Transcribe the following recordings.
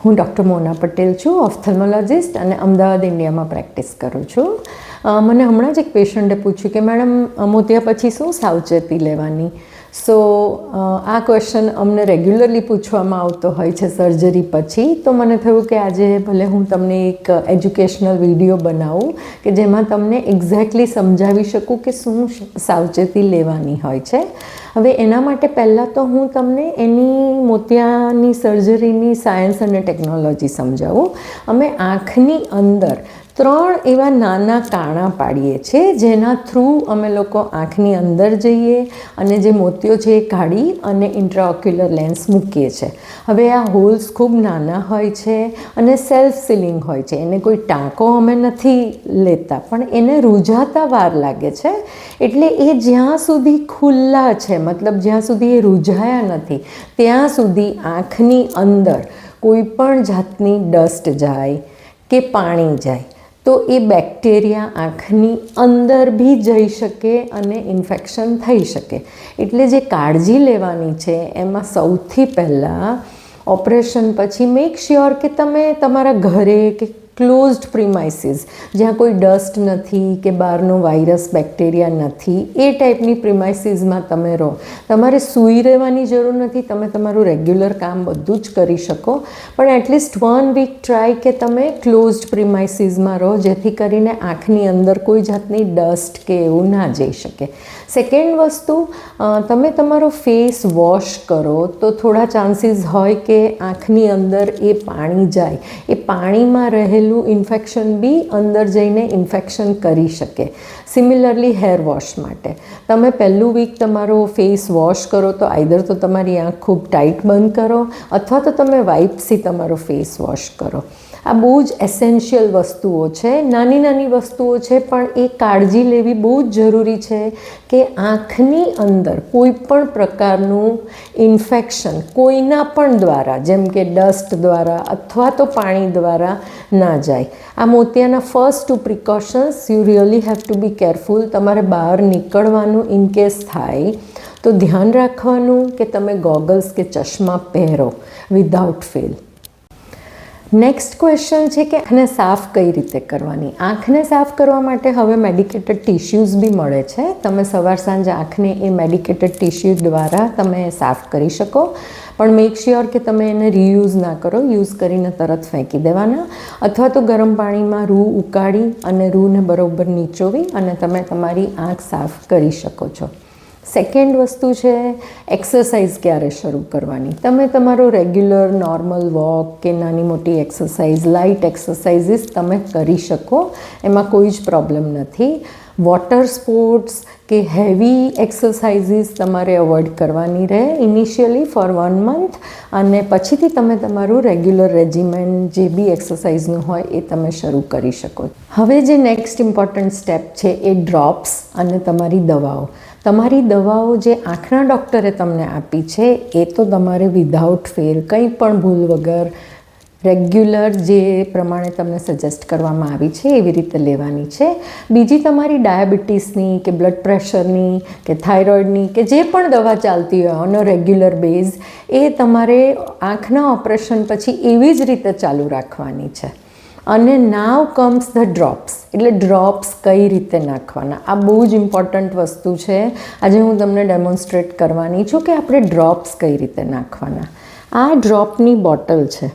હું ડૉક્ટર મોના પટેલ છું, ઓફથલ્મોલોજિસ્ટ, અને અમદાવાદ ઇન્ડિયામાં પ્રેક્ટિસ કરું છું. મને હમણાં જ એક પેશન્ટે પૂછ્યું કે મેડમ મોતિયા પછી શું સાવચેતી લેવાની. સો આ ક્વેશ્ચન અમને રેગ્યુલરલી પૂછવામાં આવતો હોય છે સર્જરી પછી. તો મને થયું કે આજે ભલે હું તમને એક એજ્યુકેશનલ વિડીયો બનાવું કે જેમાં તમને એક્ઝેક્ટલી સમજાવી શકું કે શું સાવચેતી લેવાની હોય છે. હવે એના માટે પહેલાં તો હું તમને એની મોતિયાની સર્જરીની સાયન્સ અને ટેકનોલોજી સમજાવું. અમે આંખની અંદર 3 એવા નાના કાણા પાડીએ છીએ જેના થ્રુ અમે લોકો આંખની અંદર જઈએ અને જે મોતિયો છે એ કાઢી અને ઇન્ટ્રાઓક્યુલર લેન્સ મૂકીએ છીએ. હવે આ હોલ્સ ખૂબ નાના હોય છે અને સેલ્ફ સીલિંગ હોય છે. એને કોઈ ટાંકો અમે નથી લેતા, પણ એને રૂઝાતા વાર લાગે છે. એટલે એ જ્યાં સુધી ખુલ્લા છે, મતલબ જ્યાં સુધી એ રૂઝાયા નથી, ત્યાં સુધી આંખની અંદર કોઈ પણ જાતની ડસ્ટ જાય કે પાણી જાય તો એ બેક્ટેરિયા આંખની અંદર બી જઈ શકે અને ઇન્ફેક્શન થઈ શકે. એટલે જે કાળજી લેવાની છે એમાં સૌથી પહેલાં ઓપરેશન પછી મેક શ્યોર કે તમે તમારા ઘરે કે ક્લોઝડ પ્રિમાઇસીસ જ્યાં કોઈ ડસ્ટ નથી કે બહારનો વાયરસ બેક્ટેરિયા નથી એ ટાઈપની પ્રિમાઇસીસમાં તમે રહો. તમારે સૂઈ રહેવાની જરૂર નથી, તમે તમારું રેગ્યુલર કામ બધું જ કરી શકો, પણ એટલીસ્ટ 1 વીક ટ્રાય કે તમે ક્લોઝડ પ્રિમાઇસીસમાં રહો જેથી કરીને આંખની અંદર કોઈ જાતની ડસ્ટ કે એવું ના જઈ શકે. સેકન્ડ વસ્તુ, તમે તમારો ફેસ વોશ કરો તો થોડા ચાન્સીસ હોય કે આંખની અંદર એ પાણી જાય, એ પાણીમાં રહેલું ઇન્ફેક્શન બી અંદર જઈને ઇન્ફેક્શન કરી શકે. સિમિલરલી હેર વોશ માટે તમે પહેલું વીક તમારો ફેસ વોશ કરો તો આઈધર તો તમારી આંખ ખૂબ ટાઈટ બંધ કરો અથવા તો તમે વાઇપ્સથી તમારો ફેસ વોશ કરો. આ બહુ જ એસેન્શિયલ વસ્તુઓ છે, નાની નાની વસ્તુઓ છે, પણ એ કાળજી લેવી બહુ જ જરૂરી છે કે આંખની અંદર કોઈ પણ પ્રકારનું ઇન્ફેક્શન કોઈના પણ દ્વારા, જેમ કે ડસ્ટ દ્વારા અથવા તો પાણી દ્વારા ના જાય. આ મોતિયાના first 2 precautions you really have to be careful. તમારે બહાર નીકળવાનું ઇનકેસ થાય તો ધ્યાન રાખવાનું કે તમે ગોગલ્સ કે ચશ્મા પહેરો વિધાઉટ ફેલ. નેક્સ્ટ ક્વેશ્ચન છે કે આંખને સાફ કઈ રીતે કરવાની. આંખને સાફ કરવા માટે હવે મેડિકેટેડ ટિશ્યુઝ બી મળે છે. તમે સવાર સાંજ આંખને એ મેડિકેટેડ ટિશ્યુ દ્વારા તમે સાફ કરી શકો, પણ મેક શ્યોર કે તમે એને રીયુઝ ના કરો. યુઝ કરીને તરત ફેંકી દેવાના, અથવા તો ગરમ પાણીમાં રૂ ઉકાળી અને રૂને બરોબર નીચોવી અને તમે તમારી આંખ સાફ કરી શકો છો. સેકન્ડ વસ્તુ છે એક્સરસાઇઝ ક્યારે શરૂ કરવાની. તમે તમારો રેગ્યુલર નોર્મલ વોક કે નાની મોટી એક્સરસાઇઝ, લાઇટ એક્સરસાઇઝીસ તમે કરી શકો, એમાં કોઈ જ પ્રોબ્લેમ નથી. વોટર સ્પોર્ટ્સ કે હેવી એક્સરસાઇઝીસ તમારે અવોઇડ કરવાની રહે ઇનિશિયલી ફોર 1 મંથ, અને પછીથી તમે તમારું રેગ્યુલર રેજિમેન જે બી એક્સરસાઇઝનું હોય એ તમે શરૂ કરી શકો. હવે જે નેક્સ્ટ ઇમ્પોર્ટન્ટ સ્ટેપ છે એ ડ્રોપ્સ અને તમારી દવાઓ. તમારી દવાઓ જે આંખના ડૉક્ટરે તમને આપી છે એ તો તમારે વિધાઉટ ફેલ, કંઈ પણ ભૂલ વગર રેગ્યુલર જે પ્રમાણે તમને સજેસ્ટ કરવામાં આવી છે એવી રીતે લેવાની છે. બીજી તમારી ડાયાબિટીસની કે બ્લડ પ્રેશરની કે થાઇરોઇડની કે જે પણ દવા ચાલતી હોય ઓન અ રેગ્યુલર બેઝ, એ તમારે આંખના ઓપરેશન પછી એવી જ રીતે ચાલુ રાખવાની છે. અને નાવ કમ્સ ધ ડ્રોપ્સ. એટલે ડ્રોપ્સ કઈ રીતે નાખવાના, આ બહુ જ ઇમ્પોર્ટન્ટ વસ્તુ છે. આજે હું તમને ડેમોન્સ્ટ્રેટ કરવાની છું કે આપણે ડ્રોપ્સ કઈ રીતે નાખવાના. આ ડ્રોપની બોટલ છે,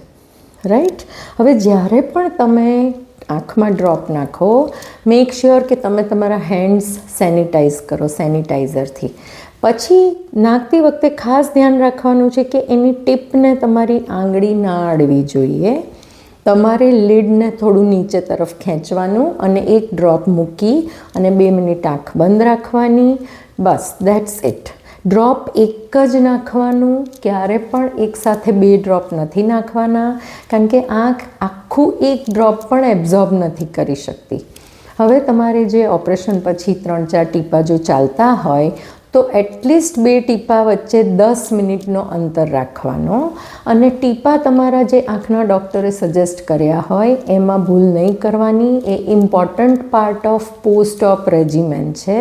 રાઈટ. હવે જ્યારે પણ તમે આંખમાં ડ્રોપ નાખો, મેક શ્યોર કે તમે તમારા હેન્ડ્સ સેનિટાઈઝ કરો સેનિટાઈઝરથી. પછી નાખતી વખતે ખાસ ધ્યાન રાખવાનું છે કે એની ટીપને તમારી આંગળી ના અડવી જોઈએ. તમારે લીડને થોડું નીચે તરફ ખેંચવાનું અને એક ડ્રોપ મૂકી અને 2 મિનિટ આંખ બંધ રાખવાની. બસ, દેટ્સ ઇટ. ડ્રોપ એક જ નાખવાનું, ક્યારે પણ એકસાથે 2 ડ્રોપ નથી નાખવાના, કારણ કે આંખ આખું એક ડ્રોપ પણ એબ્ઝોર્બ નથી કરી શકતી. હવે તમારે જે ઓપરેશન પછી 3-4 ટીપા જો ચાલતા હોય તો એટલીસ્ટ 2 ટીપા વચ્ચે 10 મિનિટનો અંતર રાખવાનો, અને ટીપા તમારા જે આંખના ડૉક્ટરે સજેસ્ટ કર્યા હોય એમાં ભૂલ નહીં કરવાની. એ ઇમ્પોર્ટન્ટ પાર્ટ ઓફ પોસ્ટ ઓપ રેજિમેન છે.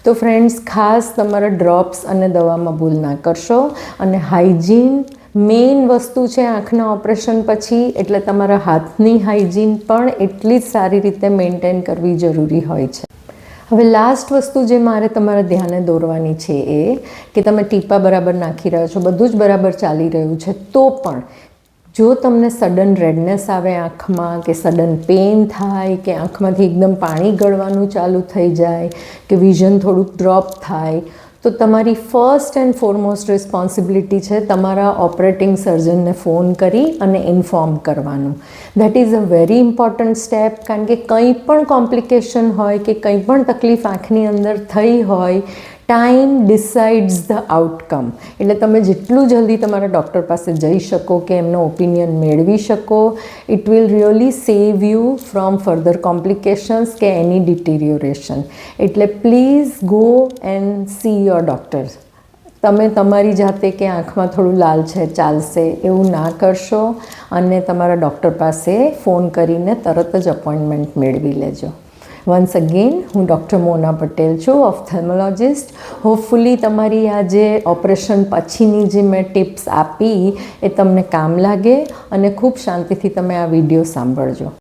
તો ફ્રેન્ડ્સ, ખાસ તમારા ડ્રોપ્સ અને દવામાં ભૂલ ના કરશો, અને હાઇજીન મેઇન વસ્તુ છે આંખના ઓપરેશન પછી, એટલે તમારા હાથની હાઇજીન પણ એટલી જ સારી રીતે મેન્ટેન કરવી જરૂરી હોય છે. હવે લાસ્ટ વસ્તુ જે મારે તમારા ધ્યાને દોરવાની છે એ કે તમે ટીપા બરાબર નાખી રહ્યા છો, બધું જ બરાબર ચાલી રહ્યું છે, તો પણ જો તમને સડન રેડનેસ આવે આંખમાં, કે સડન પેઇન થાય, કે આંખમાંથી એકદમ પાણી ગળવાનું ચાલુ થઈ જાય, કે વિઝન થોડુંક ડ્રોપ થાય, તો તમારી ફર્સ્ટ એન્ડ ફોરમોસ્ટ રિસ્પોન્સિબિલિટી છે તમારા ઓપરેટિંગ સર્જનને ફોન કરી અને ઇન્ફોર્મ કરવાનું. That is a very important step, કારણ કે કંઈ પણ કોમ્પ્લિકેશન હોય કે કંઈ પણ તકલીફ આંખની અંદર થઈ હોય, ટાઈમ ડિસાઇડ્સ ધ આઉટકમ. એટલે તમે જેટલું જલ્દી તમારા ડૉક્ટર પાસે જઈ શકો કે એમનો ઓપિનિયન મેળવી શકો, it will really save you from further complications કે એની ડિટિરિયોરેશન. એટલે please go and C your doctor. તમે તમારી જાતે કે આંખમાં થોડું લાલ છે ચાલશે એવું ના કરશો, અને તમારા ડૉક્ટર પાસે ફોન કરીને તરત જ અપોઇન્ટમેન્ટ મેળવી લેજો. વન્સ અગેન, હું ડૉક્ટર મોના પટેલ છું, ઓફથેલ્મોલોજિસ્ટ. હોપફુલી તમારી આ જે ઓપરેશન પછીની જે મેં ટિપ્સ આપી એ તમને કામ લાગે, અને ખૂબ શાંતિથી તમે આ વિડીયો સાંભળજો.